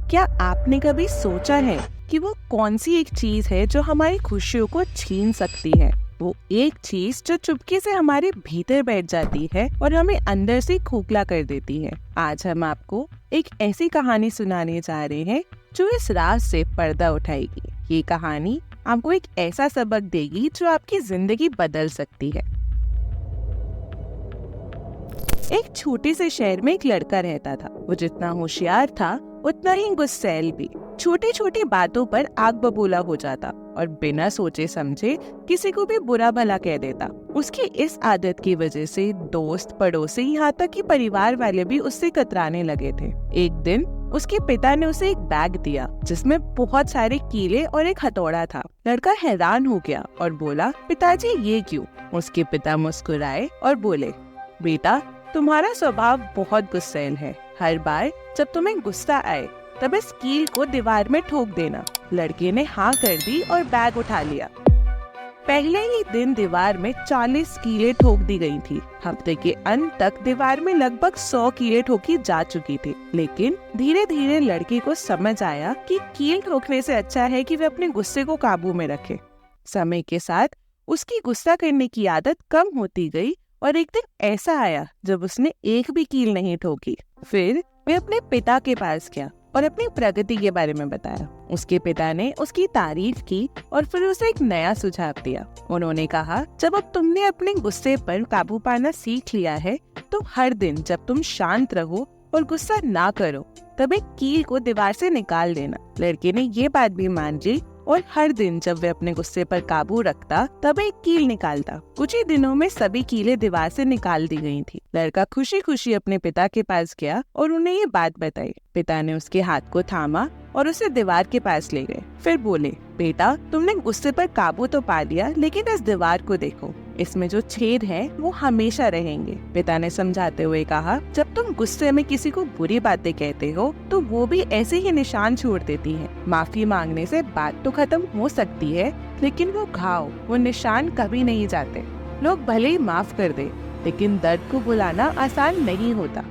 क्या आपने कभी सोचा है कि वो कौन सी एक चीज है जो हमारी खुशियों को छीन सकती है? वो एक चीज जो चुपके से हमारे भीतर बैठ जाती है और हमें अंदर से खोखला कर देती है। आज हम आपको एक ऐसी कहानी सुनाने जा रहे हैं जो इस राज से पर्दा उठाएगी। ये कहानी आपको एक ऐसा सबक देगी जो आपकी जिंदगी बदल सकती है। एक छोटे से शहर में एक लड़का रहता था। वो जितना होशियार था उतना ही गुस्सैल भी। छोटी छोटी बातों पर आग बबूला हो जाता और बिना सोचे समझे किसी को भी बुरा भला कह देता। उसकी इस आदत की वजह से दोस्त, पड़ोसी, यहाँ तक कि परिवार वाले भी उससे कतराने लगे थे। एक दिन उसके पिता ने उसे एक बैग दिया जिसमें बहुत सारे कीले और एक हथौड़ा था। लड़का हैरान हो गया और बोला, पिताजी ये क्यों? उसके पिता मुस्कुराए और बोले, बेटा तुम्हारा स्वभाव बहुत गुस्सैल है। हर बार जब तुम्हें गुस्सा आए तब इस कील को दीवार में ठोक देना। लड़के ने हाँ कर दी और बैग उठा लिया। पहले ही दिन दीवार में 40 कीलें ठोक दी गई थी। हफ्ते के अंत तक दीवार में लगभग 100 कीलें ठोकी जा चुकी थी। लेकिन धीरे धीरे लड़के को समझ आया कि कील ठोकने से अच्छा है कि वे अपने गुस्से को काबू में रखे। समय के साथ उसकी गुस्सा करने की आदत कम होती गई और एक दिन ऐसा आया जब उसने एक भी कील नहीं ठोकी। फिर वे अपने पिता के पास गया और अपनी प्रगति के बारे में बताया। उसके पिता ने उसकी तारीफ की और फिर उसे एक नया सुझाव दिया। उन्होंने कहा, जब अब तुमने अपने गुस्से पर काबू पाना सीख लिया है तो हर दिन जब तुम शांत रहो और गुस्सा ना करो तब एक कील को दीवार से निकाल देना। लड़के ने ये बात भी मान ली और हर दिन जब वे अपने गुस्से पर काबू रखता तब एक कील निकालता। कुछ ही दिनों में सभी कीलें दीवार से निकाल दी गई थी। लड़का खुशी खुशी अपने पिता के पास गया और उन्हें ये बात बताई। पिता ने उसके हाथ को थामा और उसे दीवार के पास ले गए। फिर बोले, बेटा तुमने गुस्से पर काबू तो पा लिया, लेकिन इस दीवार को देखो, इसमें जो छेद हैं वो हमेशा रहेंगे। पिता ने समझाते हुए कहा, जब तुम गुस्से में किसी को बुरी बातें कहते हो तो वो भी ऐसे ही निशान छोड़ देती है। माफी मांगने से बात तो खत्म हो सकती है, लेकिन वो घाव, वो निशान कभी नहीं जाते। लोग भले ही माफ कर दे, लेकिन दर्द को भुलाना आसान नहीं होता।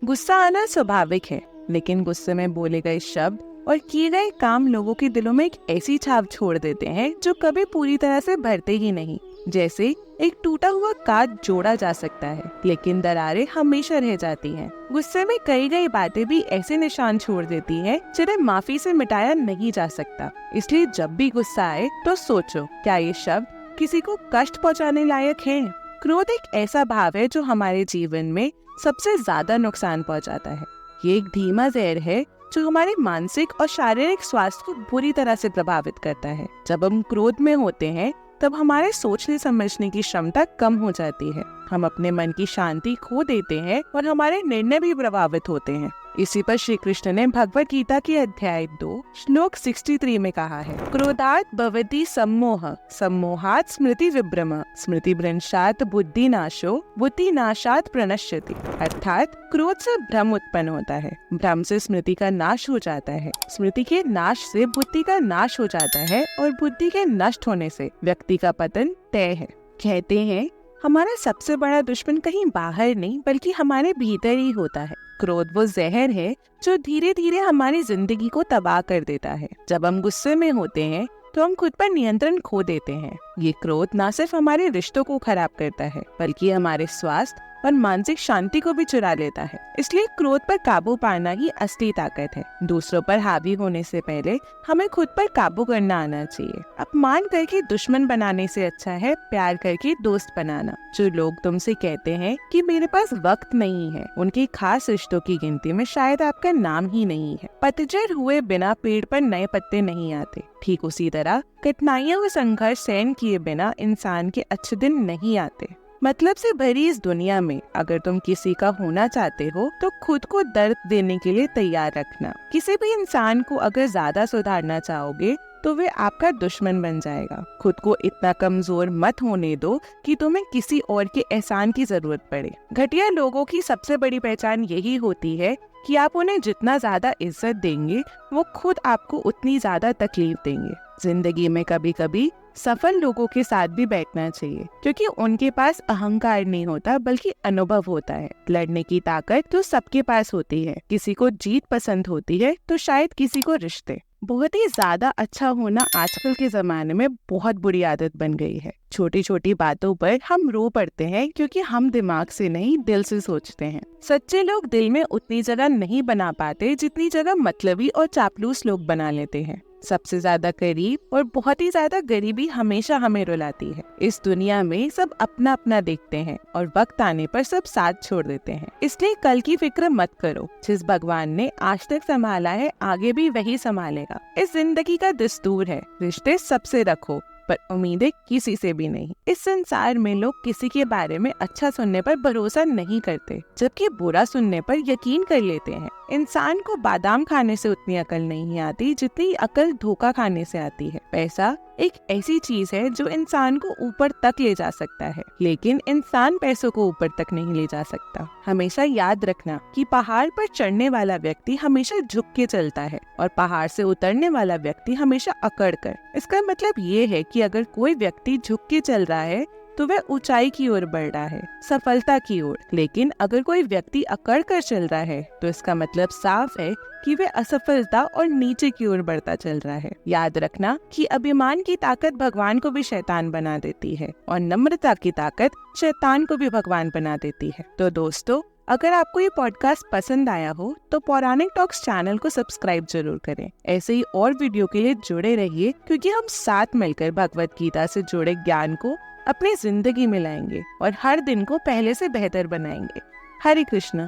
गुस्सा आना स्वाभाविक है, लेकिन गुस्से में बोले गए शब्द और किए गए काम लोगों के दिलों में एक ऐसी छाप छोड़ देते हैं जो कभी पूरी तरह से भरते ही नहीं। जैसे एक टूटा हुआ कांच जोड़ा जा सकता है, लेकिन दरारें हमेशा रह जाती हैं। गुस्से में कई गई बातें भी ऐसे निशान छोड़ देती हैं जिन्हें माफी से मिटाया नहीं जा सकता। इसलिए जब भी गुस्सा आए तो सोचो, क्या ये शब्द किसी को कष्ट पहुंचाने लायक है? क्रोध एक ऐसा भाव है जो हमारे जीवन में सबसे ज्यादा नुकसान पहुंचाता है। ये एक धीमा जहर है जो हमारे मानसिक और शारीरिक स्वास्थ्य को बुरी तरह से प्रभावित करता है। जब हम क्रोध में होते हैं तब हमारे सोचने समझने की क्षमता कम हो जाती है। हम अपने मन की शांति खो देते हैं और हमारे निर्णय भी प्रभावित होते हैं। इसी पर श्री कृष्ण ने भगवत गीता के अध्याय 2 श्लोक 63 में कहा है, क्रोधात् भवति सम्मोह, सम्मोहात् स्मृति विभ्रम, स्मृति भ्रंशात् बुद्धि नाशो, बुद्धि नाशात् प्रणश्यति। अर्थात क्रोध से भ्रम उत्पन्न होता है, भ्रम से स्मृति का नाश हो जाता है, स्मृति के नाश से बुद्धि का नाश हो जाता है और बुद्धि के नष्ट होने से व्यक्ति का पतन तय है। कहते हैं हमारा सबसे बड़ा दुश्मन कहीं बाहर नहीं बल्कि हमारे भीतर ही होता है। क्रोध वो जहर है जो धीरे धीरे हमारी जिंदगी को तबाह कर देता है। जब हम गुस्से में होते हैं तो हम खुद पर नियंत्रण खो देते हैं। ये क्रोध न सिर्फ हमारे रिश्तों को खराब करता है बल्कि हमारे स्वास्थ्य और मानसिक शांति को भी चुरा लेता है। इसलिए क्रोध पर काबू पाना ही असली ताकत है। दूसरों पर हावी होने से पहले हमें खुद पर काबू करना आना चाहिए। अपमान करके दुश्मन बनाने से अच्छा है प्यार करके दोस्त बनाना। जो लोग तुमसे कहते हैं कि मेरे पास वक्त नहीं है, उनकी खास रिश्तों की गिनती में शायद आपका नाम ही नहीं है। पतझड़ हुए बिना पेड़ पर नए पत्ते नहीं आते। ठीक उसी तरह कठिनाइयों व संघर्ष सहन किए बिना इंसान के अच्छे दिन नहीं आते। मतलब से भरी इस दुनिया में अगर तुम किसी का होना चाहते हो तो खुद को दर्द देने के लिए तैयार रखना। किसी भी इंसान को अगर ज्यादा सुधारना चाहोगे तो वे आपका दुश्मन बन जाएगा। खुद को इतना कमजोर मत होने दो कि तुम्हें किसी और के एहसान की जरूरत पड़े। घटिया लोगों की सबसे बड़ी पहचान यही होती है कि आप उन्हें जितना ज्यादा इज्जत देंगे वो खुद आपको उतनी ज्यादा तकलीफ देंगे। जिंदगी में कभी कभी सफल लोगों के साथ भी बैठना चाहिए, क्योंकि उनके पास अहंकार नहीं होता बल्कि अनुभव होता है। लड़ने की ताकत तो सबके पास होती है। किसी को जीत पसंद होती है तो शायद किसी को रिश्ते। बहुत ही ज्यादा अच्छा होना आजकल के जमाने में बहुत बुरी आदत बन गई है। छोटी छोटी बातों पर हम रो पड़ते हैं क्योंकि हम दिमाग से नहीं दिल से सोचते हैं। सच्चे लोग दिल में उतनी जगह नहीं बना पाते जितनी जगह मतलबी और चापलूस लोग बना लेते हैं। सबसे ज्यादा करीब और बहुत ही ज्यादा गरीबी हमेशा हमें रुलाती है। इस दुनिया में सब अपना अपना देखते हैं और वक्त आने पर सब साथ छोड़ देते हैं। इसलिए कल की फिक्र मत करो। जिस भगवान ने आज तक संभाला है आगे भी वही संभालेगा। इस जिंदगी का दस्तूर है, रिश्ते सबसे रखो पर उम्मीदें किसी से भी नहीं। इस संसार में लोग किसी के बारे में अच्छा सुनने पर भरोसा नहीं करते, जबकि बुरा सुनने पर यकीन कर लेते हैं। इंसान को बादाम खाने से उतनी अकल नहीं आती जितनी अकल धोखा खाने से आती है। पैसा एक ऐसी चीज है जो इंसान को ऊपर तक ले जा सकता है, लेकिन इंसान पैसों को ऊपर तक नहीं ले जा सकता। हमेशा याद रखना कि पहाड़ पर चढ़ने वाला व्यक्ति हमेशा झुक के चलता है और पहाड़ से उतरने वाला व्यक्ति हमेशा अकड़ कर। इसका मतलब ये है कि अगर कोई व्यक्ति झुक के चल रहा है तो वह ऊंचाई की ओर बढ़ रहा है, सफलता की ओर। लेकिन अगर कोई व्यक्ति अकड़ कर चल रहा है तो इसका मतलब साफ है कि वह असफलता और नीचे की ओर बढ़ता चल रहा है। याद रखना कि अभिमान की ताकत भगवान को भी शैतान बना देती है और नम्रता की ताकत शैतान को भी भगवान बना देती है। तो दोस्तों, अगर आपको ये पॉडकास्ट पसंद आया हो तो पौराणिक टॉक्स चैनल को सब्सक्राइब जरूर करें। ऐसे ही और वीडियो के लिए जुड़े रहिए, क्योंकि हम साथ मिलकर भगवत गीता से जुड़े ज्ञान को अपनी जिंदगी में लाएंगे और हर दिन को पहले से बेहतर बनाएंगे। हरे कृष्ण।